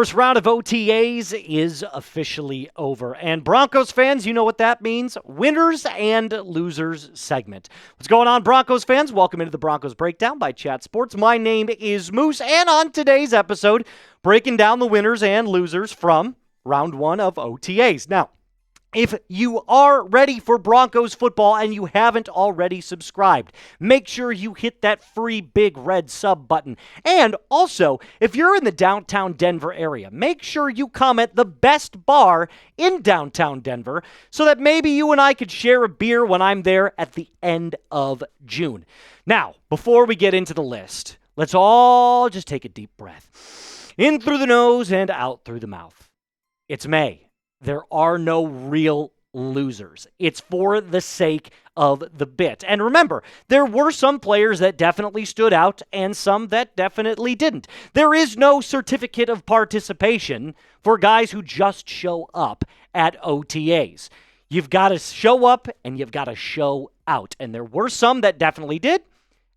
First round of OTAs is officially over. And Broncos fans, you know what that means. Winners and losers segment. What's going on, Broncos fans? Welcome into the Broncos Breakdown by Chat Sports. My name is Moose, and on today's episode, breaking down the winners and losers from round one of OTAs. Now, if you are ready for Broncos football and you haven't already subscribed, make sure you hit that free big red sub button. And also, if you're in the downtown Denver area, make sure you come at the best bar in downtown Denver so that maybe you and I could share a beer when I'm there at the end of June. Now, before we get into the list, let's all just take a deep breath. In through the nose and out through the mouth. It's May. There are no real losers. It's for the sake of the bit. And remember, there were some players that definitely stood out and some that definitely didn't. There is no certificate of participation for guys who just show up at OTAs. You've got to show up and you've got to show out. And there were some that definitely did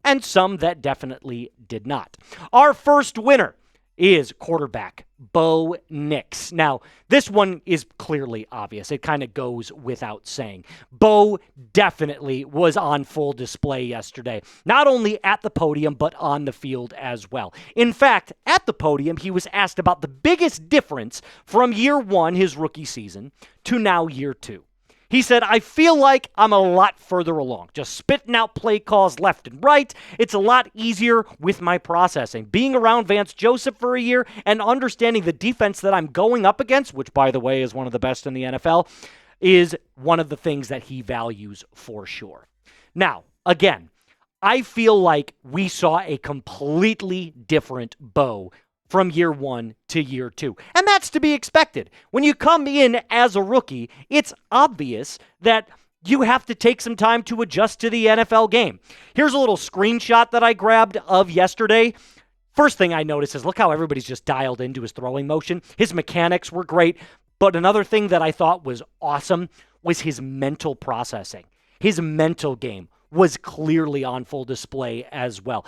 and some that definitely did not. Our first winner is quarterback Bo Nix. Now, this one is clearly obvious. It kind of goes without saying. Bo definitely was on full display yesterday, not only at the podium, but on the field as well. In fact, at the podium, he was asked about the biggest difference from year one, his rookie season, to now year two. He said, I feel like I'm a lot further along, just spitting out play calls left and right. It's a lot easier with my processing. Being around Vance Joseph for a year and understanding the defense that I'm going up against, which, by the way, is one of the best in the NFL, is one of the things that he values for sure. Now, again, I feel like we saw a completely different Bo from year one to year two. And that's to be expected. When you come in as a rookie, it's obvious that you have to take some time to adjust to the NFL game. Here's a little screenshot that I grabbed of yesterday. First thing I noticed is look how everybody's just dialed into his throwing motion. His mechanics were great. But another thing that I thought was awesome was his mental processing. His mental game was clearly on full display as well.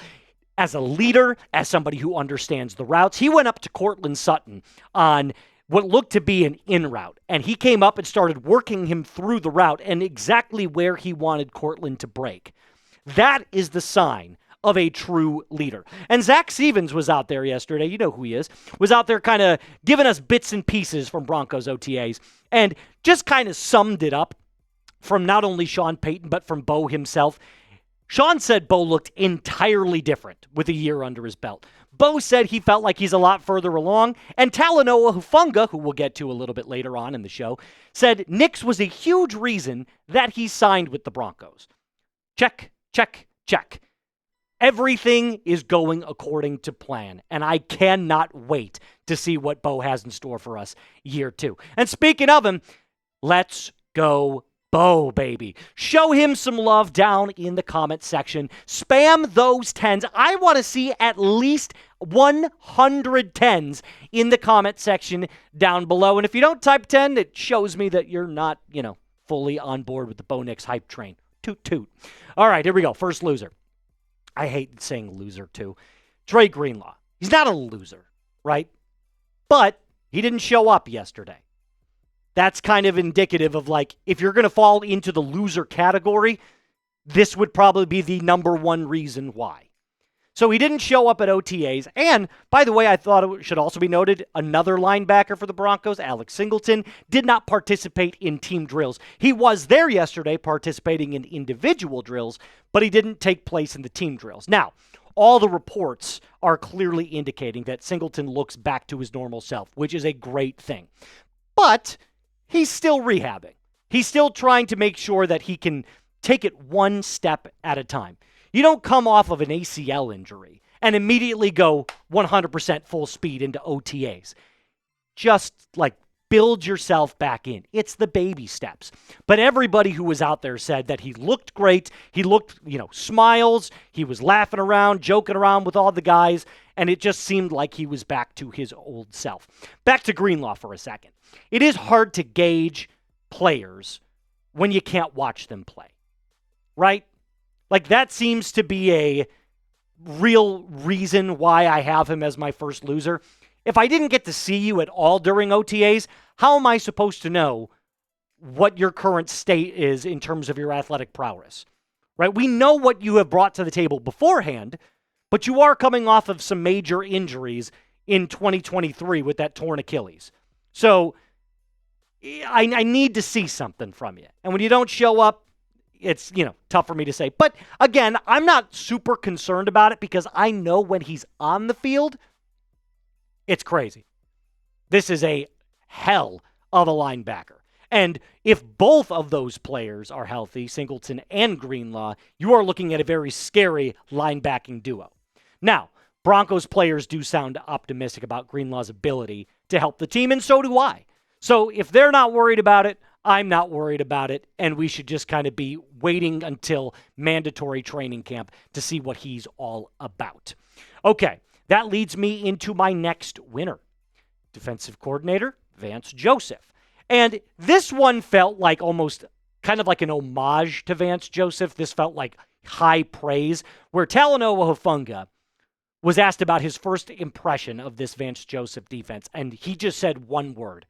As a leader, as somebody who understands the routes, he went up to Courtland Sutton on what looked to be an in route, and he came up and started working him through the route and exactly where he wanted Courtland to break. That is the sign of a true leader. And Zach Stevens was out there yesterday, you know who he is, was out there kind of giving us bits and pieces from Broncos OTAs and just kind of summed it up from not only Sean Payton, but from Bo himself. Sean said Bo looked entirely different with a year under his belt. Bo said he felt like he's a lot further along, and Talanoa Havunga, who we'll get to a little bit later on in the show, said Nix was a huge reason that he signed with the Broncos. Check, check, check. Everything is going according to plan, and I cannot wait to see what Bo has in store for us year two. And speaking of him, let's go Bo, baby. Show him some love down in the comment section. Spam those 10s. I want to see at least 100 10s in the comment section down below. And if you don't type 10, it shows me that you're not, fully on board with the Bo Nix hype train. Toot, toot. All right, here we go. First loser. I hate saying loser, too. Dre Greenlaw. He's not a loser, right? But he didn't show up yesterday. That's kind of indicative of if you're going to fall into the loser category, this would probably be the number one reason why. So he didn't show up at OTAs. And, by the way, I thought it should also be noted, another linebacker for the Broncos, Alex Singleton, did not participate in team drills. He was there yesterday participating in individual drills, but he didn't take place in the team drills. Now, all the reports are clearly indicating that Singleton looks back to his normal self, which is a great thing. But he's still rehabbing. He's still trying to make sure that he can take it one step at a time. You don't come off of an ACL injury and immediately go 100% full speed into OTAs. Just build yourself back in. It's the baby steps. But everybody who was out there said that he looked great. He looked, smiles. He was laughing around, joking around with all the guys, and it just seemed like he was back to his old self. Back to Greenlaw for a second. It is hard to gauge players when you can't watch them play, right? That seems to be a real reason why I have him as my first loser. If I didn't get to see you at all during OTAs, how am I supposed to know what your current state is in terms of your athletic prowess? Right? We know what you have brought to the table beforehand, but you are coming off of some major injuries in 2023 with that torn Achilles. So I need to see something from you. And when you don't show up, it's, tough for me to say. But again, I'm not super concerned about it because I know when he's on the field, it's crazy. This is a hell of a linebacker. And if both of those players are healthy, Singleton and Greenlaw, you are looking at a very scary linebacking duo. Now, Broncos players do sound optimistic about Greenlaw's ability to help the team, and so do I. So if they're not worried about it, I'm not worried about it, and we should just kind of be waiting until mandatory training camp to see what he's all about. Okay, that leads me into my next winner. Defensive coordinator, Vance Joseph. And this one felt like almost kind of like an homage to Vance Joseph. This felt like high praise, where Talanoa Havunga was asked about his first impression of this Vance Joseph defense, and he just said one word: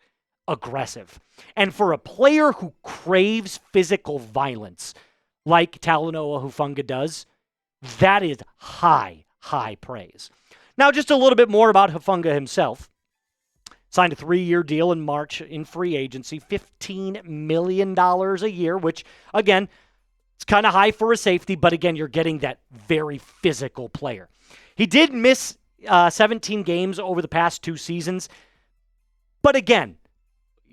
aggressive. And for a player who craves physical violence like Talanoa Havunga does, that is high, high praise. Now, just a little bit more about Havunga himself. Signed a 3-year deal in March in free agency, $15 million a year, which, again, it's kind of high for a safety, but again, you're getting that very physical player. He did miss 17 games over the past 2 seasons, but again,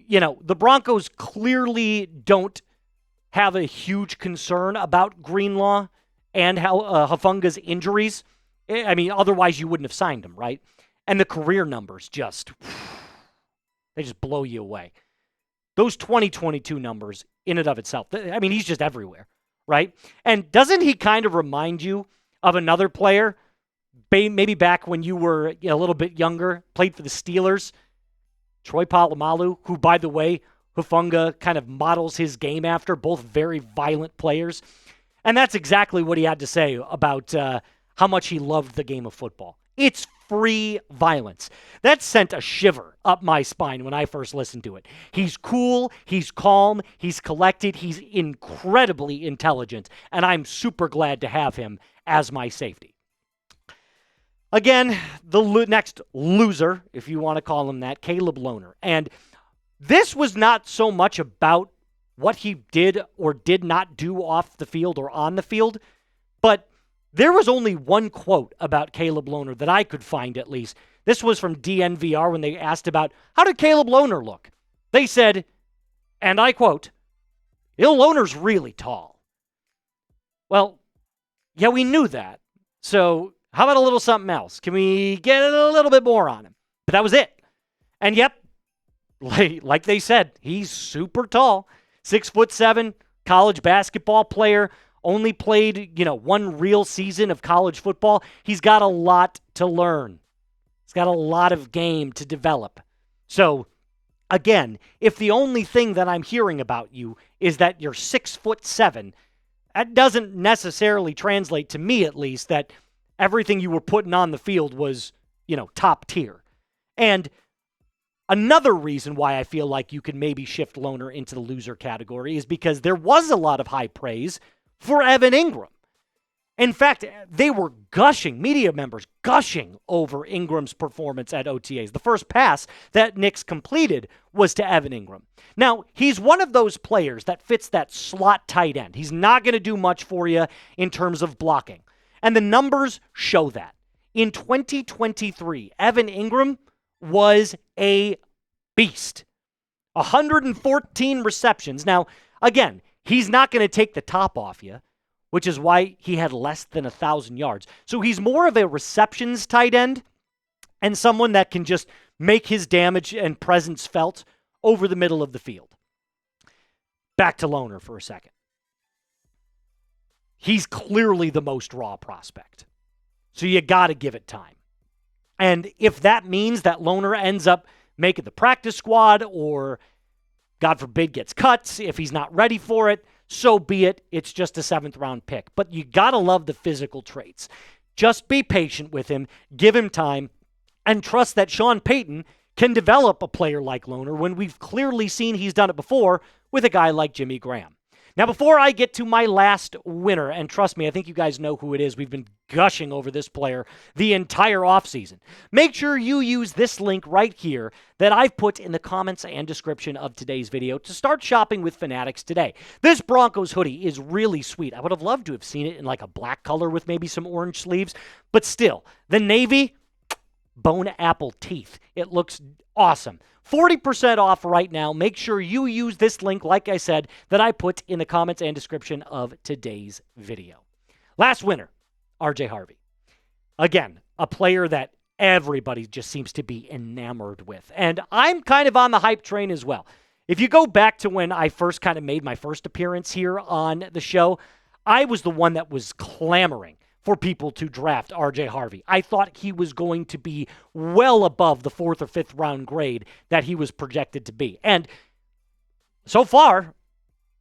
the Broncos clearly don't have a huge concern about Greenlaw and Hafunga's injuries. I mean, otherwise you wouldn't have signed him, right? And the career numbers they just blow you away. Those 2022 numbers in and of itself, I mean, he's just everywhere, right? And doesn't he kind of remind you of another player, maybe back when you were a little bit younger, played for the Steelers, Troy Polamalu, who, by the way, Havunga kind of models his game after, both very violent players. And that's exactly what he had to say about how much he loved the game of football. It's free violence. That sent a shiver up my spine when I first listened to it. He's cool, he's calm, he's collected, he's incredibly intelligent, and I'm super glad to have him as my safety. Again, the next loser, if you want to call him that, Caleb Lohner. And this was not so much about what he did or did not do off the field or on the field, but there was only one quote about Caleb Lohner that I could find, at least. This was from DNVR when they asked about, how did Caleb Lohner look? They said, and I quote, Lohner's really tall. Well, yeah, we knew that. So how about a little something else? Can we get a little bit more on him? But that was it. And yep, like they said, he's super tall. 6'7", college basketball player. Only played, one real season of college football. He's got a lot to learn. He's got a lot of game to develop. So, again, if the only thing that I'm hearing about you is that you're 6'7", that doesn't necessarily translate to me, at least, that everything you were putting on the field was, top tier. And another reason why I feel like you could maybe shift Lohner into the loser category is because there was a lot of high praise for Evan Ingram. In fact, they were gushing, media members gushing over Ingram's performance at OTAs. The first pass that Nix completed was to Evan Ingram. Now, he's one of those players that fits that slot tight end. He's not going to do much for you in terms of blocking. And the numbers show that. In 2023, Evan Ingram was a beast. 114 receptions. Now, again, he's not going to take the top off you, which is why he had less than 1,000 yards. So he's more of a receptions tight end and someone that can just make his damage and presence felt over the middle of the field. Back to Lohner for a second. He's clearly the most raw prospect. So you got to give it time. And if that means that Lohner ends up making the practice squad or, God forbid, gets cuts, if he's not ready for it, so be it. It's just a 7th-round pick. But you got to love the physical traits. Just be patient with him. Give him time. and trust that Sean Payton can develop a player like Lohner when we've clearly seen he's done it before with a guy like Jimmy Graham. Now, before I get to my last winner, and trust me, I think you guys know who it is. We've been gushing over this player the entire offseason. Make sure you use this link right here that I've put in the comments and description of today's video to start shopping with Fanatics today. This Broncos hoodie is really sweet. I would have loved to have seen it in like a black color with maybe some orange sleeves, but still, the navy, bone apple teeth. It looks awesome. 40% off right now. Make sure you use this link, like I said, that I put in the comments and description of today's video. Last winner, RJ Harvey. Again, a player that everybody just seems to be enamored with. And I'm kind of on the hype train as well. If you go back to when I first kind of made my first appearance here on the show, I was the one that was clamoring for people to draft RJ Harvey. I thought he was going to be well above the 4th or 5th round grade that he was projected to be. And so far,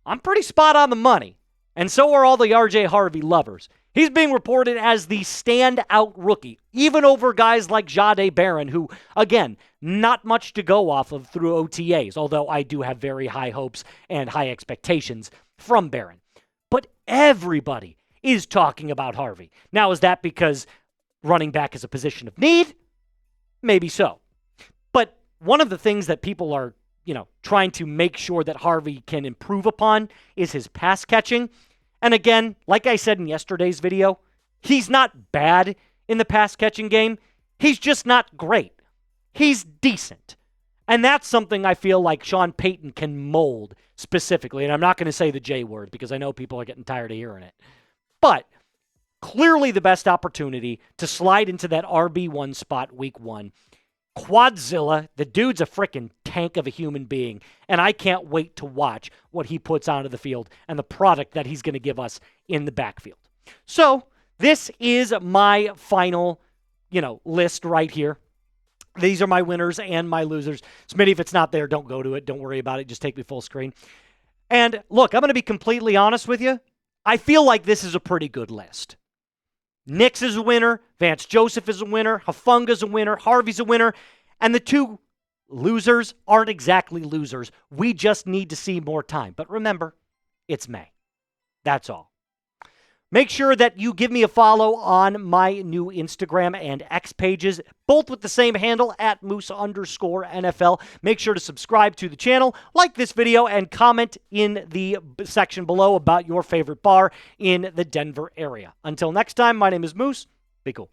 I'm pretty spot on the money. And so are all the RJ Harvey lovers. He's being reported as the standout rookie, even over guys like Jahdae Barron, who, again, not much to go off of through OTAs, although I do have very high hopes and high expectations from Barron. But everybody is talking about Harvey. Now, is that because running back is a position of need? Maybe so. But one of the things that people are, trying to make sure that Harvey can improve upon is his pass catching. And again, like I said in yesterday's video, he's not bad in the pass catching game. He's just not great. He's decent. And that's something I feel like Sean Payton can mold specifically. And I'm not going to say the J word because I know people are getting tired of hearing it. But clearly the best opportunity to slide into that RB1 spot week 1. Quadzilla, the dude's a freaking tank of a human being, and I can't wait to watch what he puts onto the field and the product that he's going to give us in the backfield. So this is my final, list right here. These are my winners and my losers. Smitty, if it's not there, don't go to it. Don't worry about it. Just take me full screen. And look, I'm going to be completely honest with you. I feel like this is a pretty good list. Nix is a winner. Vance Joseph is a winner. Havunga's a winner. Harvey's a winner. And the two losers aren't exactly losers. We just need to see more time. But remember, it's May. That's all. Make sure that you give me a follow on my new Instagram and X pages, both with the same handle at Moose_NFL. Make sure to subscribe to the channel, like this video, and comment in the section below about your favorite bar in the Denver area. Until next time, my name is Moose. Be cool.